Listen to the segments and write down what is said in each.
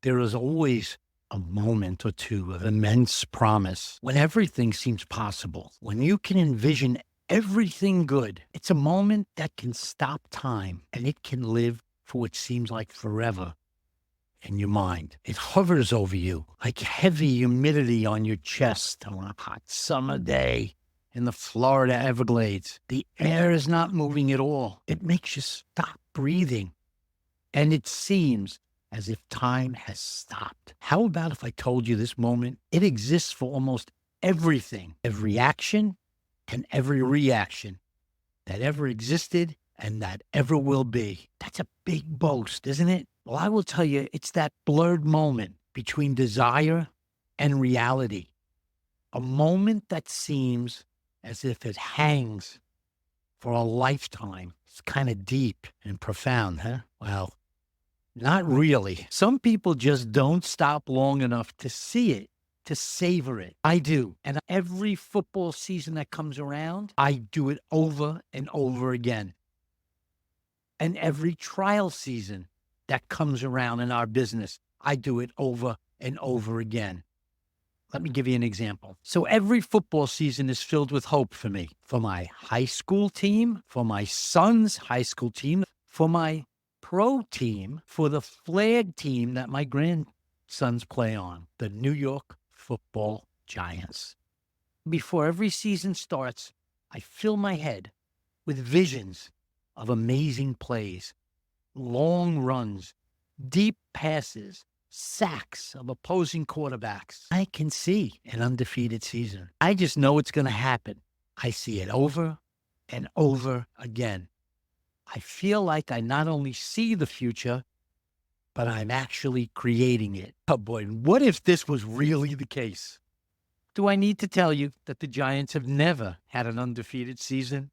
There is always a moment or two of immense promise when everything seems possible, when you can envision everything good. It's a moment that can stop time and it can live for what seems like forever in your mind. It hovers over you like heavy humidity on your chest on a hot summer day in the Florida Everglades. The air is not moving at all. It makes you stop breathing. And it seems as if time has stopped. How about if I told you this moment? It exists for almost everything, every action and every reaction that ever existed and that ever will be. That's a big boast, isn't it? Well, I will tell you, it's that blurred moment between desire and reality. A moment that seems as if it hangs for a lifetime. It's kind of deep and profound, huh? Well, not really. Some people just don't stop long enough to see it, to savor it. I do. And every football season that comes around, I do it over and over again. And every trial season that comes around in our business, I do it over and over again. Let me give you an example. So every football season is filled with hope for me, for my high school team, for my son's high school team, for my pro team, for the flag team that my grandsons play on, the New York Football Giants. Before every season starts, I fill my head with visions of amazing plays, long runs, deep passes, sacks of opposing quarterbacks. I can see an undefeated season. I just know it's going to happen. I see it over and over again. I feel like I not only see the future, but I'm actually creating it. Oh boy, what if this was really the case? Do I need to tell you that the Giants have never had an undefeated season?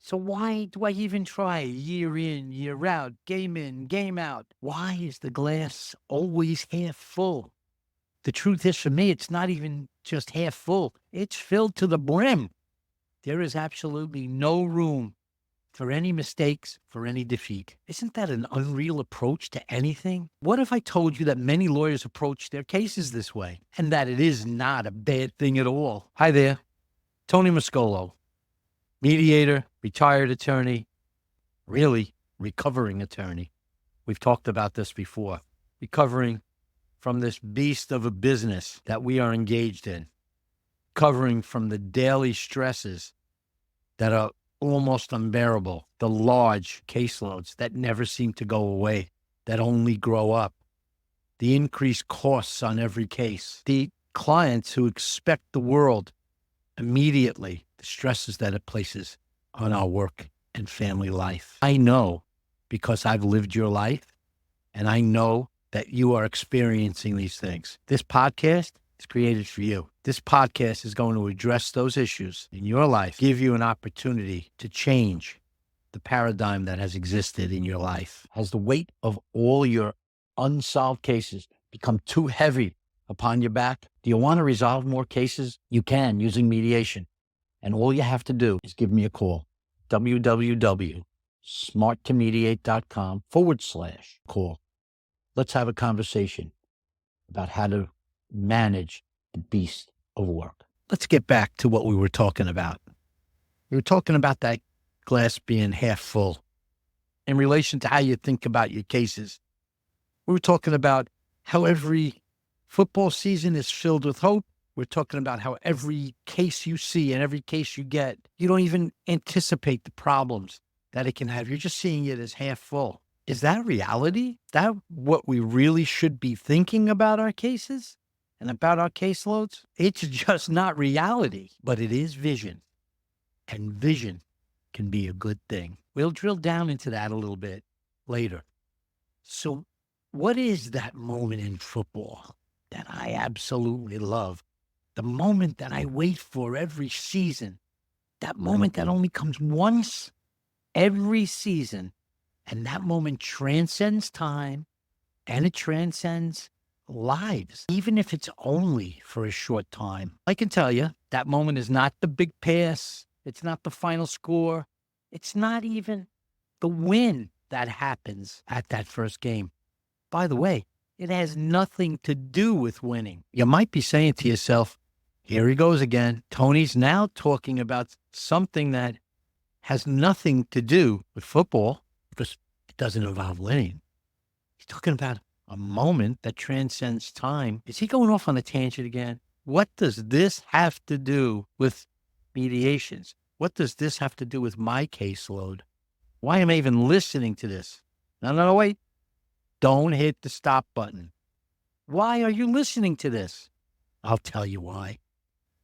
So why do I even try year in, year out, game in, game out? Why is the glass always half full? The truth is, for me, it's not even just half full. It's filled to the brim. There is absolutely no room for any mistakes, for any defeat. Isn't that an unreal approach to anything? What if I told you that many lawyers approach their cases this way and that it is not a bad thing at all? Hi there, Tony Muscolo, mediator, retired attorney, really recovering attorney. We've talked about this before. Recovering from this beast of a business that we are engaged in. Recovering from the daily stresses that are almost unbearable. The large caseloads that never seem to go away, that only grow up. The increased costs on every case. The clients who expect the world immediately. The stresses that it places on our work and family life. I know because I've lived your life, and I know that you are experiencing these things. This podcast is created for you. This podcast is going to address those issues in your life, give you an opportunity to change the paradigm that has existed in your life. Has the weight of all your unsolved cases become too heavy upon your back? Do you want to resolve more cases? You can using mediation. And all you have to do is give me a call. www.smarttomediate.com/call. Let's have a conversation about how to manage the beast of work. Let's get back to what we were talking about. We were talking about that glass being half full in relation to how you think about your cases. We were talking about how every football season is filled with hope. We're talking about how every case you see and every case you get, you don't even anticipate the problems that it can have. You're just seeing it as half full. Is that reality? Is that what we really should be thinking about our cases and about our caseloads? It's just not reality, but it is vision. And vision can be a good thing. We'll drill down into that a little bit later. So what is that moment in football that I absolutely love? The moment that I wait for every season, that moment that only comes once every season, and that moment transcends time and it transcends lives, even if it's only for a short time. I can tell you that moment is not the big pass. It's not the final score. It's not even the win that happens at that first game. By the way, It has nothing to do with winning. You might be saying to yourself, here he goes again. Tony's now talking about something that has nothing to do with football because it doesn't involve winning. He's talking about a moment that transcends time. Is he going off on a tangent again? What does this have to do with mediations? What does this have to do with my caseload? Why am I even listening to this? No, wait. Don't hit the stop button. Why are you listening to this? I'll tell you why.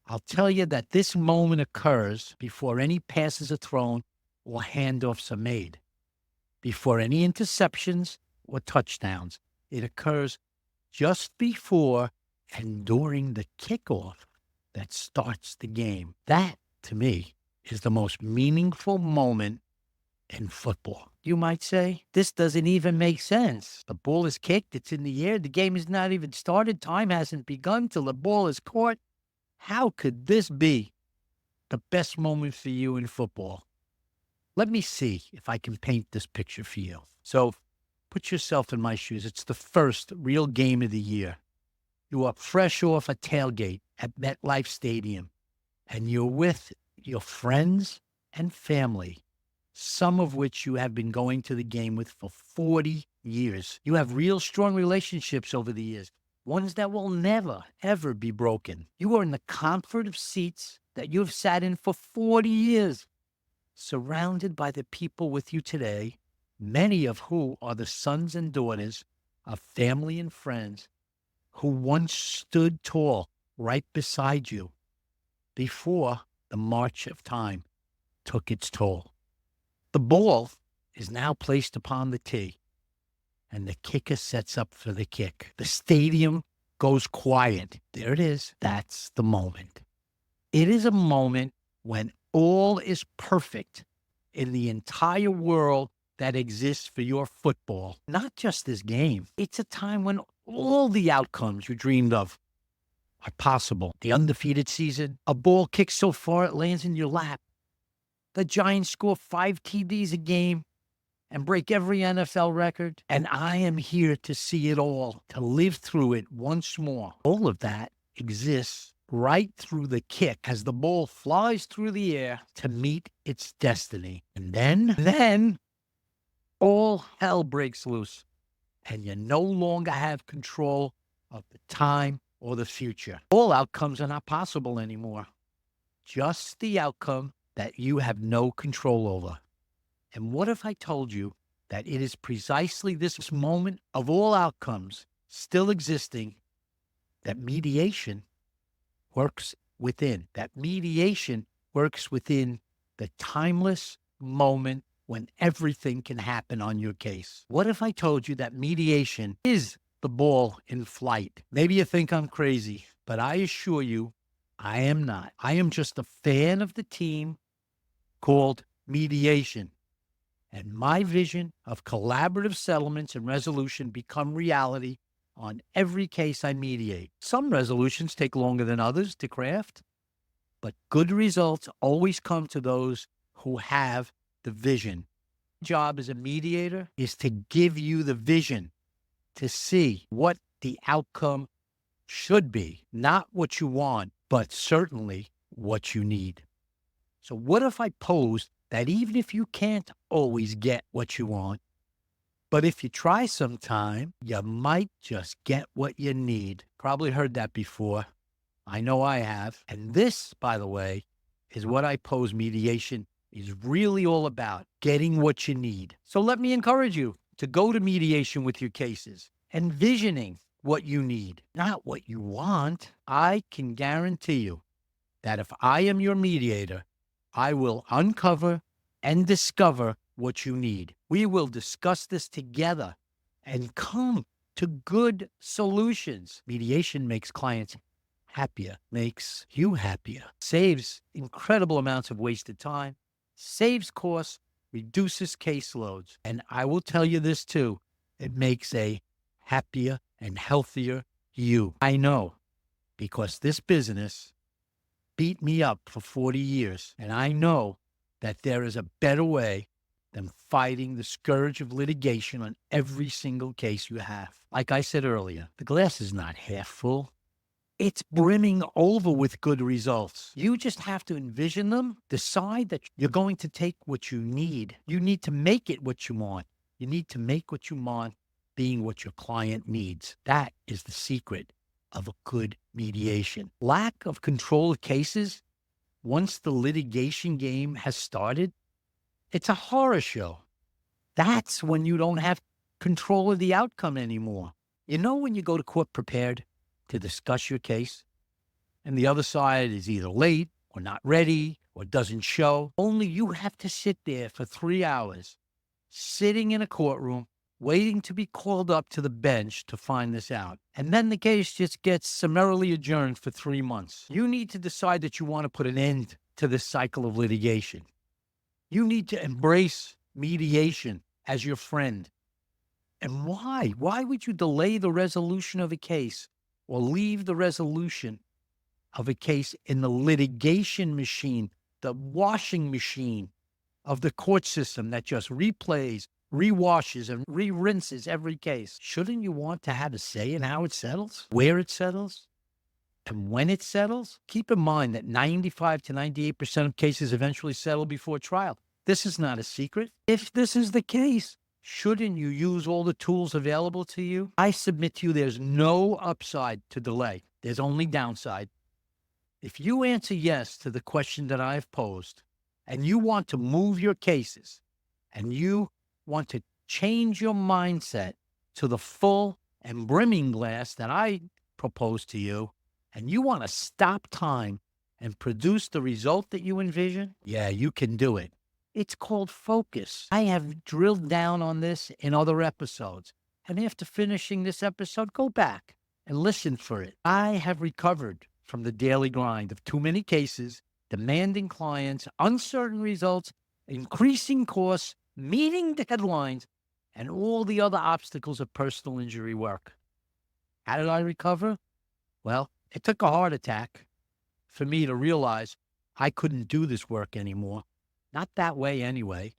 I'll tell you that this moment occurs before any passes are thrown or handoffs are made, before any interceptions or touchdowns. It occurs just before and during the kickoff that starts the game. That, to me, is the most meaningful moment in football. You might say, this doesn't even make sense. The ball is kicked, it's in the air, the game is not even started, time hasn't begun till the ball is caught. How could this be the best moment for you in football? Let me see if I can paint this picture for you. So put yourself in my shoes. It's the first real game of the year. You are fresh off a tailgate at MetLife Stadium, and you're with your friends and family, some of which you have been going to the game with for 40 years. You have real strong relationships over the years, ones that will never, ever be broken. You are in the comfort of seats that you have sat in for 40 years, surrounded by the people with you today, many of who are the sons and daughters of family and friends who once stood tall right beside you before the march of time took its toll. The ball is now placed upon the tee, and the kicker sets up for the kick. The stadium goes quiet. There it is. That's the moment. It is a moment when all is perfect in the entire world that exists for your football. Not just this game. It's a time when all the outcomes you dreamed of are possible. The undefeated season, a ball kicked so far it lands in your lap. The Giants score 5 TDs a game and break every NFL record. And I am here to see it all, to live through it once more. All of that exists right through the kick as the ball flies through the air to meet its destiny. And then all hell breaks loose, and you no longer have control of the time or the future. All outcomes are not possible anymore. Just the outcome that you have no control over. And what if I told you that it is precisely this moment of all outcomes still existing that mediation works within? That mediation works within the timeless moment when everything can happen on your case. What if I told you that mediation is the ball in flight? Maybe you think I'm crazy, but I assure you, I am not. I am just a fan of the team called mediation. And my vision of collaborative settlements and resolution become reality on every case I mediate. Some resolutions take longer than others to craft, but good results always come to those who have the vision. My job as a mediator is to give you the vision to see what the outcome should be, not what you want, but certainly what you need. So what if I posed that even if you can't always get what you want, but if you try sometime, you might just get what you need? Probably heard that before. I know I have. And this, by the way, is what I pose mediation is really all about, getting what you need. So let me encourage you to go to mediation with your cases, envisioning what you need, not what you want. I can guarantee you that if I am your mediator, I will uncover and discover what you need. We will discuss this together and come to good solutions. Mediation makes clients happier, makes you happier, saves incredible amounts of wasted time, saves costs, reduces caseloads. And I will tell you this too, it makes a happier and healthier you. I know, because this business beat me up for 40 years. And I know that there is a better way than fighting the scourge of litigation on every single case you have. Like I said earlier, the glass is not half full. It's brimming over with good results. You just have to envision them, decide that you're going to take what you need. You need to make it what you want. You need to make what you want being what your client needs. That is the secret of a good mediation. Lack of control of cases, once the litigation game has started, it's a horror show. That's when you don't have control of the outcome anymore. You know, when you go to court prepared to discuss your case, and the other side is either late or not ready or doesn't show, only you have to sit there for 3 hours, sitting in a courtroom, waiting to be called up to the bench to find this out. And then the case just gets summarily adjourned for 3 months. You need to decide that you want to put an end to this cycle of litigation. You need to embrace mediation as your friend. And why? Why would you delay the resolution of a case or leave the resolution of a case in the litigation machine, the washing machine of the court system that just replays, rewashes, and re-rinses every case? Shouldn't you want to have a say in how it settles, where it settles, and when it settles? Keep in mind that 95 to 98% of cases eventually settle before trial. This is not a secret. If this is the case, shouldn't you use all the tools available to you? I submit to you there's no upside to delay. There's only downside. If you answer yes to the question that I've posed, and you want to move your cases, and you want to change your mindset to the full and brimming glass that I propose to you, and you want to stop time and produce the result that you envision, yeah, you can do it. It's called focus. I have drilled down on this in other episodes. And after finishing this episode, go back and listen for it. I have recovered from the daily grind of too many cases, demanding clients, uncertain results, increasing costs, meeting deadlines, and all the other obstacles of personal injury work. How did I recover? Well, it took a heart attack for me to realize I couldn't do this work anymore. Not that way anyway.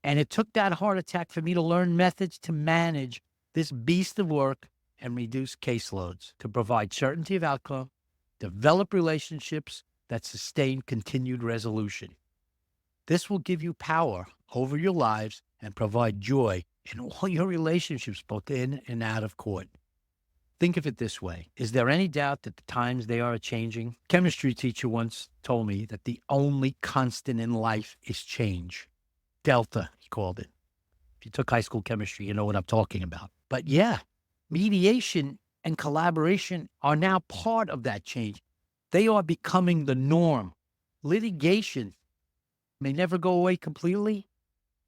And it took that heart attack for me to learn methods to manage this beast of work and reduce caseloads, to provide certainty of outcome, develop relationships that sustain continued resolution. This will give you power over your lives and provide joy in all your relationships, both in and out of court. Think of it this way. Is there any doubt that the times they are changing? Chemistry teacher once told me that the only constant in life is change. Delta, he called it. If you took high school chemistry, you know what I'm talking about. But yeah, mediation and collaboration are now part of that change. They are becoming the norm. Litigation may never go away completely,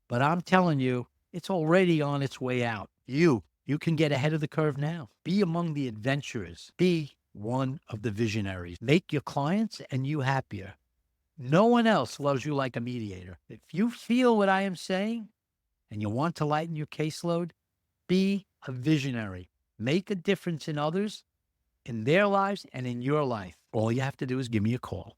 but I'm telling you, it's already on its way out. You can get ahead of the curve now. Be among the adventurers. Be one of the visionaries. Make your clients and you happier. No one else loves you like a mediator. If you feel what I am saying and you want to lighten your caseload, be a visionary. Make a difference in others, in their lives, and in your life. All you have to do is give me a call.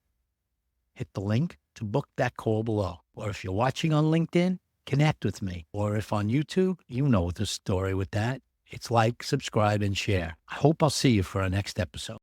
Hit the link to book that call below. Or if you're watching on LinkedIn, connect with me. Or if on YouTube, you know the story with that. It's like, subscribe, and share. I hope I'll see you for our next episode.